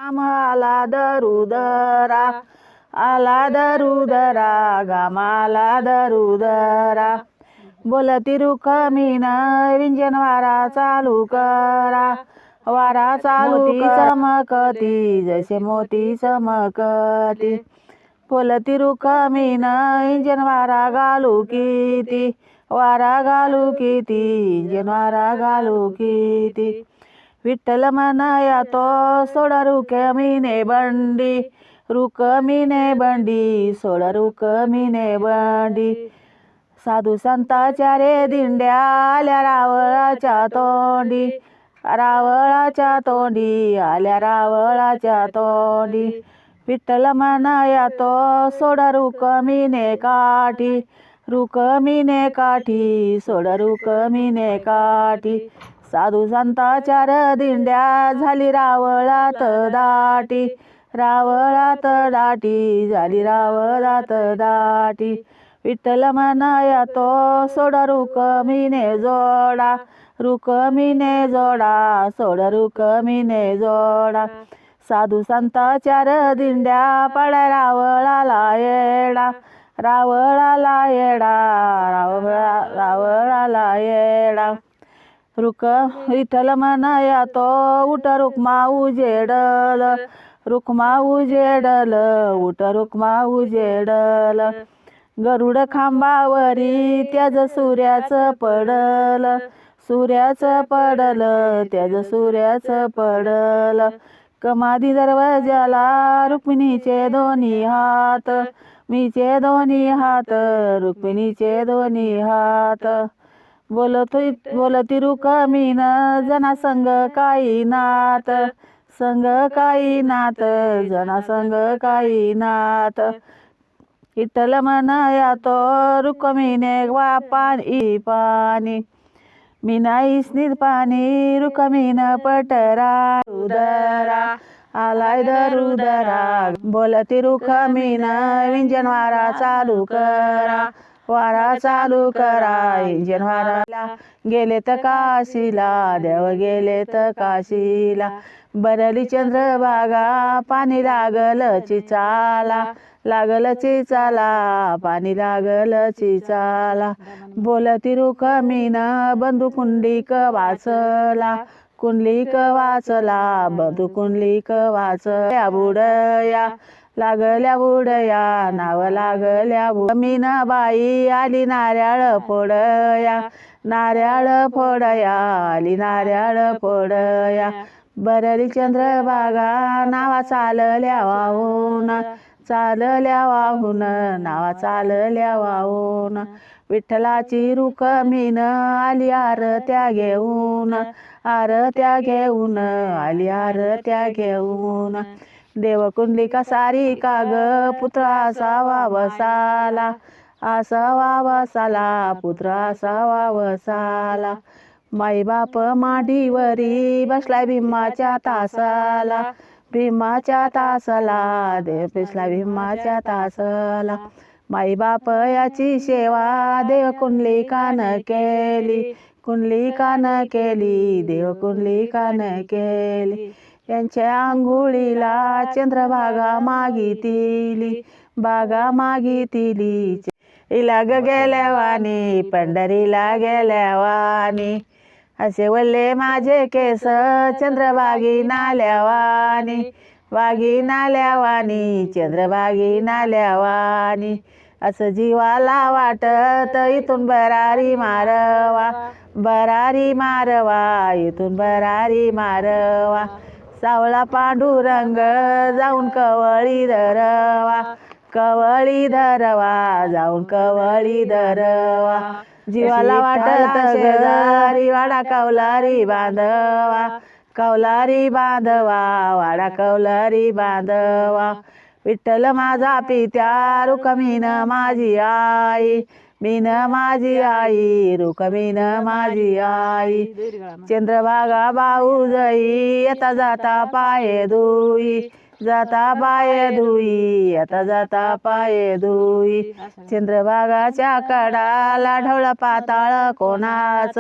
आम्हाला दरुदरा आला दरुदरा गामाला दरुदरा बोलती रुखमीन विंजन वारा चालू करा वारा चालू चमकती जसे मोती चमकती बोलती रुखमीन इंजन वारा घालू किती वारा घालू किती इंजन वारा घालू किती विठ्ठल म्हणया तो सोड रुखमीने बंडी रुखमीने बंडी सोड रुखमीने बंडी साधू संताच्या रे दिंड्या आल्या रावळाच्या तोंडी रावळाच्या तोंडी आल्या रावळाच्या तोंडी विठ्ठल म्हणया तो सोड रुखमीने काठी रुखमीने काठी सोड रुखमीने काठी साधू संताच्या र दिंड्या झाली रावळात दाटी रावळात दाटी झाली रावळात दाटी विठ्ठल म्हणया तो सोड रुखमीने जोडा रुखमीने जोडा सोड रुखमीने जोडा साधू संताच्या र दिंड्या पड्या रावळाला येडा रावळाला येडा रावळाला येडा रुख विठ्ठल म्हणया तो उठ रुक्मा उजेडल रुक्मा उजेडल उठ रुक्मा उजेडल गरुड खांबावरी त्याज सूर्याचं पडल सूर्याचं पडल त्याज सूर्याचं पडल कमादी दरवाजाला रुक्मिणीचे दोन्ही हात मीचे दोन्ही हात रुक्मिणीचे दोन्ही हात बोलती रुखमीन जना संग काही नात संग काही नात जना संग काही नात विठ्ठल म्हणया तो रुक्मिणे वा पाणी पाणी मी नाही स्नित पाणी रुक्मीन पटरा रुदरा आलाय दरुदरा बोलती रुक्मीन विंजन वारा चालू करा वारा चालू करा इंजन वाराला गेलेत काशीला देव गेलेत काशीला बरली चंद्रभागा पाणी लागल चिचाला लागल चिचाला पाणी लागल चिचाला बोलती रुक्मीन बंधू कुंडलिक वाचला कुंडलिक वाचला बंधू कुंडलिक वाचल्या बुडया लागल्या बुडया नाव लागल्या मीन बाई आली नारळ फोडया नारळ फोडया आली नारळ फोडया बरली चंद्रभागा नावा चालल्या वाहून चालल्या वाहून नावा चालल्या वाहून विठ्ठलाची रुक्मीन आली आरत्या घेऊन आरत्या घेऊन आली आरत्या घेऊन देवकुंडलिका सारी का ग पुत्र असावा वसाला असावा वसाला पुत्र असावा वसाला माई बाप मांडीवरी बसला भीमाच्या तासाला भीमाच्या तासाला देव बसला भीमाच्या तासाला माई बाप याची सेवा देव कुंडलिकानं केली कुंडलिकानं केली देव कुंडलिकानं केली यांच्या आंघोळीला चंद्रभागा मागितली बागा मागितली इला ग गेल्यावानी पंढरीला गेल्यावानी असे वल्ले माझे केस चंद्रभागी नाल्यावानी वागी नाल्यावानी चंद्रभागी नाल्यावानी असं जीवाला वाटत इथून बरारी मारवा बरारी मारवा इथून बरारी मारवा सावळा पांडुरंग जाऊन कवळी धरवा कवळी धरवा जाऊन कवळी धरवा जीवाला वाटत शेजारी वाडा कवलारी बांधवा कवलारी बांधवा वाडा कवलारी बांधवा विठ्ठल माझा पित्या रुक्मीन माझी आई मीन माझी आई रुक्मीन माझी आई चंद्रभागा बाऊ जाई येता जाता पाये धुई जाता पाये धुई येता जाता पाये धुई चंद्रभागाच्या कडाला ढवळा पाताळ कोणाच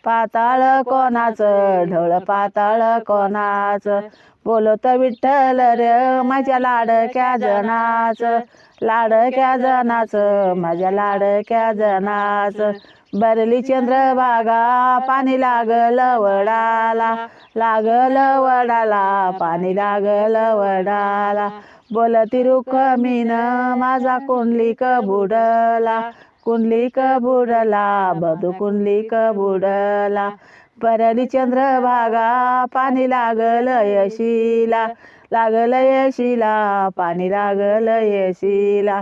पाताळ कोणाचं ढवळ पाताळ कोणाचं बोलत विठ्ठल रे माझ्या लाडक्या जनाचं लाडक्या जनाचं माझ्या लाडक्या जनाचं बरली चंद्रभागा पाणी लागल वडाला लागल वडाला पाणी लागल वडाला बोलती रुक्मिण माझा कुंडलिक बुडला कुंडलिक बुडला बधू कुंडलिक बुडला बरली चंद्रभागा पाणी लागल यशीला लागल यशीला पाणी लागल यशीला